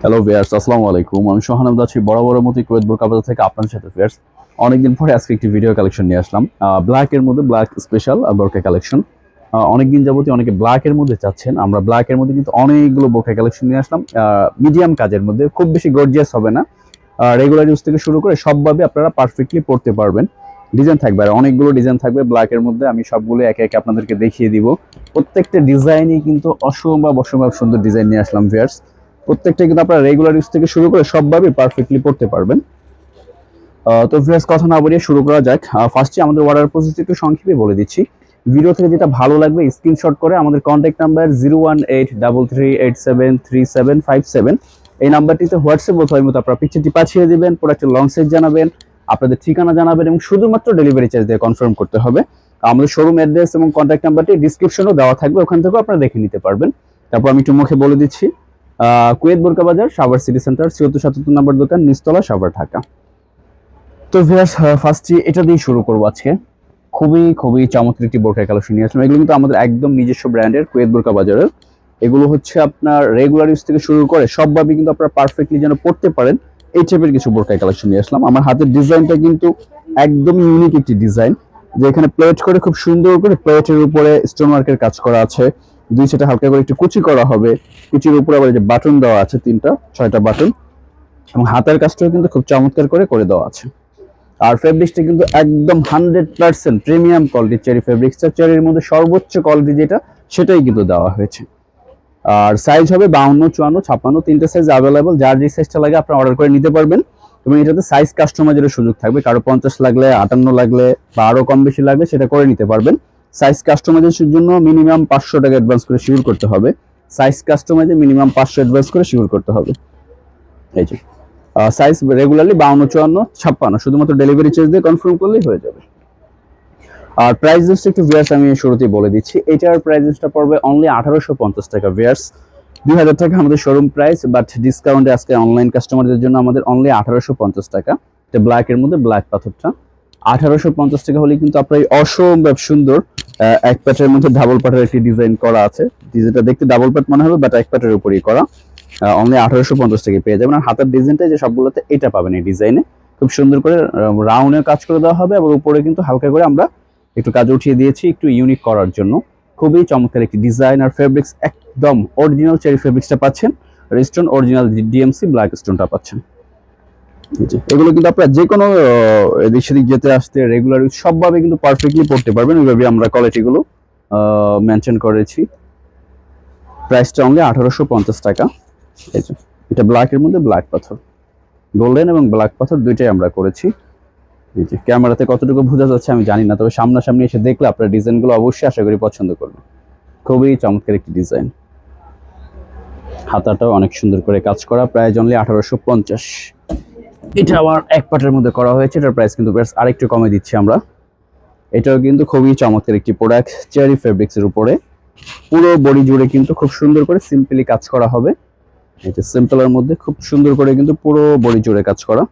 Hello viewers, আসসালামু আলাইকুম। আমি সোহান আহমেদ আছি বরাবরের মতো কুয়েত বোরকা বাজার থেকে আপনাদের সাথে। ভিউয়ার্স, অনেকদিন পরে আজকে একটি ভিডিও কালেকশন নিয়ে আসলাম। ব্ল্যাক এর মধ্যে ব্ল্যাক স্পেশাল বোরকা কালেকশন। অনেকদিন যাবতীয় অনেকে ব্ল্যাক এর মধ্যে চাচ্ছেন, আমরা ব্ল্যাক এর মধ্যে কিন্তু অনেকগুলো বোরকা কালেকশন নিয়ে আসলাম। মিডিয়াম কাজের মধ্যে, খুব বেশি গর্জিয়াস হবে না, রেগুলার ইউজ থেকে শুরু করে সবভাবে আপনারা পারফেক্টলি পড়তে পারবেন। ডিজাইন থাকবে, আর অনেকগুলো ডিজাইন থাকবে ব্ল্যাক এর মধ্যে। আমি সবগুলো একে একে আপনাদেরকে দেখিয়ে দিব। প্রত্যেকটা ডিজাইনই কিন্তু অসম্ভব সুন্দর ডিজাইন নিয়ে আসলাম ভিউয়ার্স। প্রত্যেকটা কিন্তু আপনারা রেগুলার ইউজ থেকে শুরু করে সবভাবে পারফেক্টলি পড়তে পারবেন। তো ভিউয়ার্স, কথা না বাড়িয়ে শুরু করা যাক। ফার্স্টে আমাদের অর্ডার প্রসেস একটু সংক্ষেপে বলে দিচ্ছি। ভিডিও থেকে যেটা ভালো লাগবে স্ক্রিনশট করে আমাদের কন্ট্যাক্ট নাম্বার 01833873757 এই নাম্বারটিতে হোয়াটসঅ্যাপ অথবা ইমোতে আপনারা পিকচারটি পাঠিয়ে দিবেন, প্রোডাক্টের লং সাইজ জানাবেন, আপনাদের ঠিকানা জানাবেন এবং শুধুমাত্র ডেলিভারি চার্জ দিয়ে কনফার্ম করতে হবে। আমাদের শোরুম অ্যাড্রেস এবং কন্ট্যাক্ট নাম্বারটি ডিসক্রিপশনেও দেওয়া থাকবে, ওখান থেকেও আপনারা দেখে নিতে পারবেন। তারপর আমি একটু মুখে বলে দিচ্ছি। কুয়েত বোরকা বাজার, সাভার সিটি সেন্টার, ৭৪-৭৭ নম্বর দোকান, নিচতলা, সাভার, ঢাকা। তো ভিউয়ার্স, ফার্স্টে এটা দিয়ে শুরু করবো আজকে। খুবই চমৎকার একটি বোরকা কালেকশন নিয়ে আসলাম। এগুলো কিন্তু আমাদের একদম নিজস্ব ব্র্যান্ডের, কুয়েত বোরকা বাজারের। এগুলো হচ্ছে আপনার রেগুলার ইউজ থেকে শুরু করে সবভাবে কিন্তু আপনারা পারফেক্টলি যেন পড়তে পারেন এই টাইপের কিছু বোরকা কালেকশন নিয়ে আসলাম। আমার হাতের ডিজাইনটা কিন্তু একদম ইউনিক একটি ডিজাইন, যে এখানে প্লেট করে খুব সুন্দর করে প্লেটের উপরে স্টোন ওয়ার্কের কাজ করা আছে। দুই সাইডে হালকা করে একটু কুচি করা হবে। কুচির উপরে আবার যে বাটন দেওয়া আছে, 6টা বাটন, এবং হাতের কাজটাও কিন্তু খুব চমৎকার করে দেওয়া আছে। আর ফেব্রিক্সটা কিন্তু একদম 100% প্রিমিয়াম কোয়ালিটির চেরি ফেব্রিক্সটা। চেরির মধ্যে সর্বোচ্চ কোয়ালিটি যেটা, সেটাই কিন্তু দেওয়া হয়েছে। আর সাইজ হবে 52, 54, 56, তিনটে সাইজ অ্যাভেলেবল। যার যে সাইজটা লাগে আপনারা অর্ডার করে নিতে পারবেন। এবং এটাতে সাইজ কাস্টমাইজের সুযোগ থাকবে, কারো 50 লাগলে, 58 লাগলে বা আরো কম বেশি লাগলে সেটা করে নিতে পারবেন। সাইজ কাস্টমাইজের জন্য মিনিমাম 500 টাকা অ্যাডভান্স করে শিওর করতে হবে। সাইজ কাস্টমাইজে মিনিমাম 500 অ্যাডভান্স করে শিওর করতে হবে। এই যে সাইজ রেগুলারলি 52, 54, 56, শুধুমাত্র ডেলিভারি চার্জ দিয়ে কনফার্ম করলেই হয়ে যাবে। আর প্রাইস লিস্ট একটু ভিউয়ার্স আমি শুরুতেই বলে দিচ্ছি। এটার প্রাইস লিস্টটা পড়বে অনলি 1850 টাকা ভিউয়ার্স। 2000 টাকা আমাদের শোরুম প্রাইস, বাট ডিসকাউন্টে আজকে অনলাইন কাস্টমারদের জন্য আমাদের অনলি 1850 টাকা। এটা ব্ল্যাক এর মধ্যে ব্ল্যাক পাথরটা 1850 টাকা হলে কিন্তু আপনার অসম্ভব সুন্দর এক প্যাটের মধ্যে ডাবল প্যাটের একটি ডিজাইন করা আছে। ডিজাইনটা দেখতে ডাবল প্যাট মনে হবে, বাট এক প্যাটের উপরই করা। অনলি 1850 টাকায় পেয়ে যাবেন। আর হাতের ডিজাইনটা যে সবগুলোতে এটা পাবেন, এই ডিজাইনে খুব সুন্দর করে রাউন্ডের কাজ করে দেওয়া হবে। এবং উপরে কিন্তু হালকা করে আমরা একটু কাজ উঠিয়ে দিয়েছি একটু ইউনিক করার জন্য। খুবই চমৎকার একটি ডিজাইন। আর ফেব্রিক্স একদম অরিজিনাল চেরি ফেব্রিক্সটা পাচ্ছেন, স্টোন অরিজিনাল ডিএমসি ব্ল্যাক স্টোনটা পাচ্ছেন। এগুলো কিন্তু আপনারা যে কোনো এদিক সেদিক যেতে আসতে রেগুলার সবভাবে কিন্তু পারফেক্টলি পড়তে পারবেন। ওইভাবে আমরা কোয়ালিটিগুলো মেনশন করেছি। প্রাইসটা অনলি 1850 টাকা। এই যে এটা ব্ল্যাক এর মধ্যে ব্ল্যাক পাথর, গোল্ডেন এবং ব্ল্যাক পাথর দুইটাই আমরা করেছি। ক্যামেরাতে কতটুকু বোঝা যাচ্ছে আমি জানি না, তবে সামনাসামনি এসে দেখলে আপনার ডিজাইনগুলো অবশ্যই আশা করি পছন্দ করবেন। খুবই চমৎকার একটি ডিজাইন। হাতাটাও অনেক সুন্দর করে কাজ করা, প্রাইস অনলি 1850। এটা আবার এক পাটের মধ্যে করা হয়েছে, এটার প্রাইস কিন্তু আরেকটু কমে দিচ্ছি আমরা। এটাও কিন্তু খুবই চমৎকার একটি প্রোডাক্ট, চেরি ফেব্রিক্সের উপরে পুরো বডি জুড়ে কিন্তু খুব সুন্দর করে সিম্পলি কাজ করা হবে। এটা সিম্পলের মধ্যে খুব সুন্দর করে কিন্তু পুরো বডি জুড়ে কাজ করা।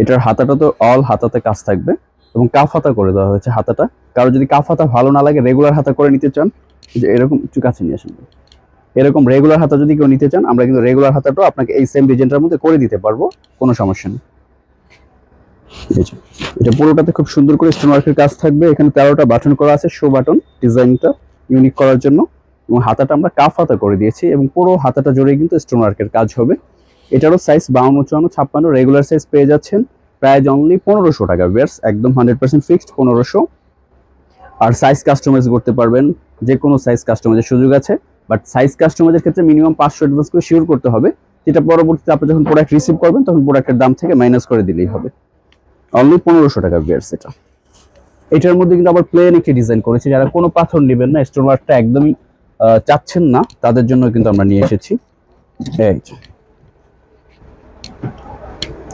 এটার হাতাটা তো অল হাতাতে কাজ থাকবে এবং কাফ হাতা করে দেওয়া হয়েছে হাতাটা। কারো যদি কাফ হাতা ভালো না লাগে, রেগুলার হাতা করে নিতে চান, যে এরকম একটু কাছে নিয়ে আসেন, এরকম রেগুলার হাতা যদি কেউ নিতে চান, আমরা কিন্তু রেগুলার হাতাটাও আপনাকে এই সেম ডিজাইনটার মধ্যে করে দিতে পারবো, কোনো সমস্যা নেই। এটা পুরোটাতে খুব সুন্দর করে স্টোন ওয়ার্কের কাজ থাকবে। এখানে 13টা বাটন করা আছে, শো বাটন, ডিজাইনটা ইউনিক করার জন্য। এবং হাতাটা আমরা কাফ হাতা করে দিয়েছি এবং পুরো হাতাটা জুড়ে কিন্তু স্টোন ওয়ার্কের কাজ হবে। এটারও সাইজ 52, 54, 56 রেগুলার সাইজ পেয়ে যাচ্ছেন। প্রাইস অনলি 1500 টাকা ভিউয়ার্স, একদম 100% ফিক্সড 1500। আর সাইজ কাস্টমাইজ করতে পারবেন, যে কোনো সাইজ কাস্টমাইজের সুযোগ আছে, বাট সাইজ কাস্টমাইজের ক্ষেত্রে মিনিমাম 500 অ্যাডভান্স করে শিওর করতে হবে, যেটা পরবর্তীতে আপনি যখন প্রোডাক্ট রিসিভ করবেন তখন প্রোডাক্টের দাম থেকে মাইনাস করে দিলেই হবে। অনলি 1500 টাকা ভিউয়ার্স এটা। এটার মধ্যে কিন্তু আবার প্লেন একটি ডিজাইন করেছি, যারা কোনো পাথর নেবেন না, স্টোন ওয়ার্কটা একদমই চাচ্ছেন না, তাদের জন্য কিন্তু আমরা নিয়ে এসেছি। এই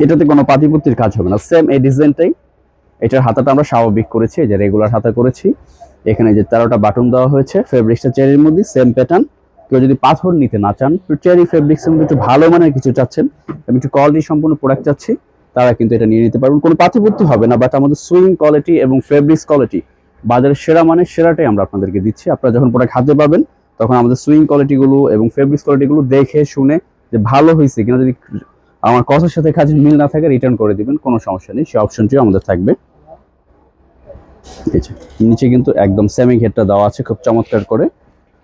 এটাতে কোনো পাতিপুত্তির কাজ হবে না, সেম এই ডিজাইনটাই। এটার হাতাটা আমরা স্বাভাবিক করেছি, যে রেগুলার হাতা করেছি। এখানে যে 13টা বাটন দেওয়া হয়েছে, ফেব্রিক্সটা চেরির মধ্যে সেম প্যাটার্ন। কেউ যদি পাথর নিতে না চান, চেরি ফেব্রিক্সের মধ্যে একটু ভালো মানের কিছু চাচ্ছেন, আমি একটু কোয়ালিটি সম্পূর্ণ প্রোডাক্ট চাচ্ছি, তারা কিন্তু এটা নিয়ে নিতে পারবেন। কোনো পাতিপুত্তি হবে না, বাট আমাদের সুইং কোয়ালিটি এবং ফেব্রিক্স কোয়ালিটি বাজারের সেরা মানের সেরাটাই আমরা আপনাদেরকে দিচ্ছি। আপনারা যখন প্রোডাক্ট হাতে পাবেন, তখন আমাদের সুইং কোয়ালিটিগুলো এবং ফেব্রিক্স কোয়ালিটিগুলো দেখে শুনে যে ভালো হয়েছে কিনা, যদি আমার কথার সাথে কাজের মিল না থাকে রিটার্ন করে দিবেন, কোনো সমস্যা নেই, সেই অপশনটিও আমাদের থাকবে। এই যে নিচে কিন্তু একদম সেমি ঘেরটা দেওয়া আছে খুব চমৎকার করে,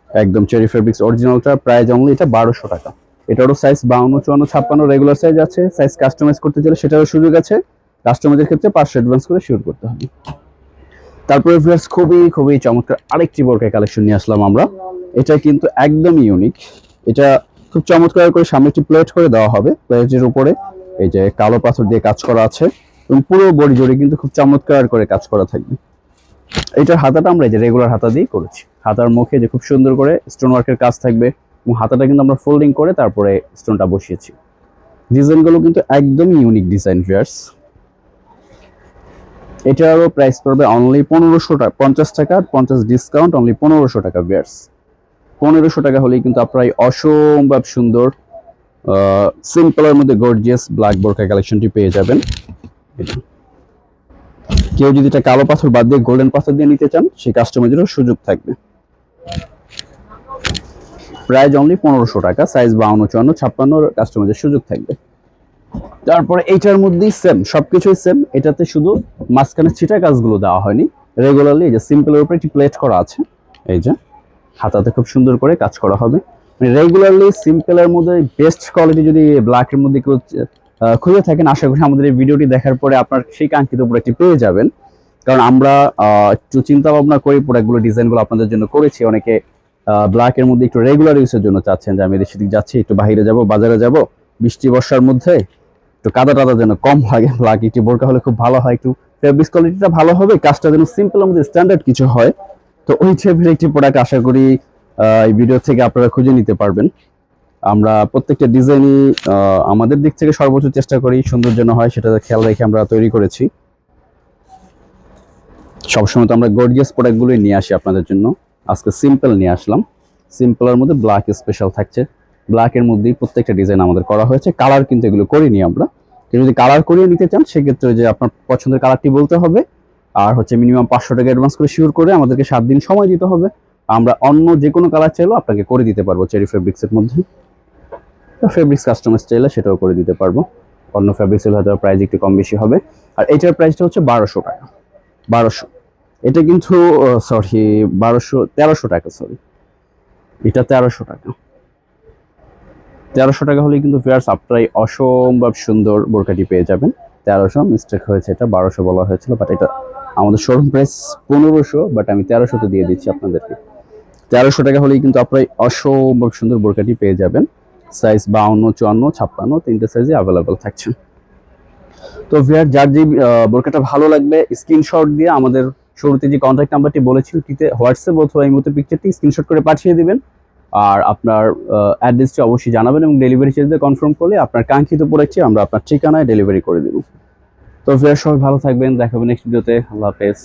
একদম চেরি ফেব্রিক্স অরিজিনালটা, প্রাইস অনলি এটা 1200 টাকা। এটারও সাইজ 52, 54, 56 রেগুলার সাইজ আছে। সাইজ কাস্টমাইজ করতে চাইলে সেটারও সুযোগ আছে। কাস্টমারদের ক্ষেত্রে 500 অ্যাডভান্স করে শিওর করতে হবে। তারপরে ভিউয়ার্স খুবই খুবই চমৎকার আরেকটি বোরকা কালেকশন নিয়ে আসলাম আমরা। এটা কিন্তু একদমই ইউনিক। এটা খুব চমৎকার করে সামনে একটি প্লেট করে দেওয়া হবে, প্লেটের উপরে এই যে কালো পাথর দিয়ে কাজ করা আছে এবং পুরো বডি জুড়ে কিন্তু খুব চমৎকার করে কাজ করা থাকবে। এটার হাতাটা আমরা এই যে রেগুলার হাতা দিয়ে করেছি। হাতার মুখে যে খুব সুন্দর করে স্টোন ওয়ার্কের কাজ থাকবে এবং হাতাটা কিন্তু আমরা ফোল্ডিং করে তারপরে স্টোনটা বসিয়েছি। ডিজাইনগুলো কিন্তু একদমই ইউনিক ডিজাইন ভিউয়ার্স। এটারও প্রাইস পড়বে অনলি 1500 টাকা, 50 টাকা 50 ডিসকাউন্ট, অনলি 1500 টাকা ভিউয়ার্স। 1500 টাকা হলেই কিন্তু আপনারা এই অসম্ভব সুন্দর সিম্পলের মধ্যে গর্জিয়াস ব্ল্যাক বোরকা কালেকশনটি পেয়ে যাবেন। কেউ যদি এটা কালো পাথর বাদ দিয়ে গোল্ডেন পাথর দিয়ে নিতে চান, সেই কাস্টমাইজেরও সুযোগ থাকবে। প্রাইস অনলি 1500 টাকা, সাইজ 52, 54, 56 কাস্টমাইজের সুযোগ থাকবে। তারপরে এইটার মধ্যেই সেম, সবকিছুই সেম, এটাতে শুধু মাঝখানে ছিটা কাজগুলো দেওয়া হয়নি। রেগুলারলি এই যে সিম্পলের উপরে একটি প্লেট করা আছে, এই যে হাতাতে খুব সুন্দর করে কাজ করা হবে। মানে রেগুলারলি সিম্পলের মধ্যে বেস্ট কোয়ালিটি যদি ব্ল্যাকের মধ্যে কেউ খুঁজে থাকেন, আশা করি আমাদের এই ভিডিওটি দেখার পরে আপনার সেই কাঙ্ক্ষিত প্রোডাক্টটি পেয়ে যাবেন। কারণ আমরা একটু চিন্তা ভাবনা করি প্রোডাক্টগুলো, ডিজাইনগুলো আপনাদের জন্য করেছি। অনেকে ব্ল্যাকের মধ্যে একটু রেগুলার ইউজের জন্য চাচ্ছেন যে আমি এদিক সেদিক যাচ্ছি, একটু বাইরে যাব, বাজারে যাব, বৃষ্টি বর্ষার মধ্যে একটু কাদা টাদা যেন কম লাগে, ব্ল্যাক একটি বোরকা হলে খুব ভালো হয়, একটু ফেব্রিক কোয়ালিটিটা ভালো হবে, কাজটা যেন সিম্পলের মধ্যে স্ট্যান্ডার্ড কিছু হয়। তো ওই টাইপের একটি প্রোডাক্ট আশা করি এই ভিডিও থেকে আপনারা খুঁজে নিতে পারবেন। আমরা প্রত্যেকটা ডিজাইনই আমাদের দিক থেকে সর্বোচ্চ চেষ্টা করি সুন্দর যেন হয়, সেটা খেয়াল রেখে আমরা তৈরি করেছি। সবসময় তো আমরা গর্জিয়াস প্রোডাক্টগুলোই নিয়ে আসি আপনাদের জন্য। আজকে সিম্পল নিয়ে আসলাম, সিম্পলের মধ্যে ব্ল্যাক স্পেশাল থাকছে। ব্ল্যাকের মধ্যেই প্রত্যেকটা ডিজাইন আমাদের করা হয়েছে। কালার কিন্তু এগুলো করিনি আমরা। কেউ যদি কালার করিয়ে নিতে চান সেক্ষেত্রে যে আপনার পছন্দের কালারটি বলতে হবে, আর হচ্ছে মিনিমাম 500 টাকা অ্যাডভান্স করে শিওর করে আমাদেরকে 7 দিন সময় দিতে হবে। আমরা অন্য যে কোনো কালার চাইলেও আপনাকে করে দিতে পারবো চেরি ফেব্রিক্সের মধ্যে। ফেব্রিক্স কাস্টমাইজ চাইলে সেটাও করে দিতে পারবো। অন্য ফেব্রিক্সের হয়তো প্রাইস একটু কম বেশি হবে। আর এটার প্রাইসটা হচ্ছে 1200 টাকা, 1200। এটা কিন্তু সরি 1300 টাকা, সরি এটা 1300 টাকা। 1300 টাকা হলেই কিন্তু ভিউয়ার্স আপনারাই অসম্ভব সুন্দর বোরকাটি পেয়ে যাবেন। 1300 মিস্টেক হয়েছে, এটা 1200 বলা হয়েছিল, বাট এটা আমাদের শোরুম প্রাইস 1500, বাট আমি 1300 তে দিয়ে দিচ্ছি আপনাদেরকে। 1300 টাকা হলেই কিন্তু আপনারাই অসম্ভব সুন্দর বোরকাটি পেয়ে যাবেন। সাইজ 52, 54, 56 তিনটে সাইজে অ্যাভেলেবেল থাকছে। তো ভিউয়ার যার যে বোরকাটা ভালো লাগবে স্ক্রিনশট দিয়ে আমাদের শুরুতে যে কন্ট্যাক্ট নাম্বারটি বলেছি ওটিতে হোয়াটসঅ্যাপ অথবা এই মুহূর্তে পিকচারটি স্ক্রিনশট করে পাঠিয়ে দিবেন। আর আপনার অ্যাড্রেসটি অবশ্যই জানাবেন এবং ডেলিভারি চার্জ দিয়ে কনফার্ম করলে আপনার কাঙ্ক্ষিত প্রোডাক্টটি আমরা আপনার ঠিকানায় ডেলিভারি করে দেব। তো ভিউয়ার সবাই ভালো থাকবেন, দেখা হবে নেক্সট ভিডিওতে। আল্লাহ হাফেজ।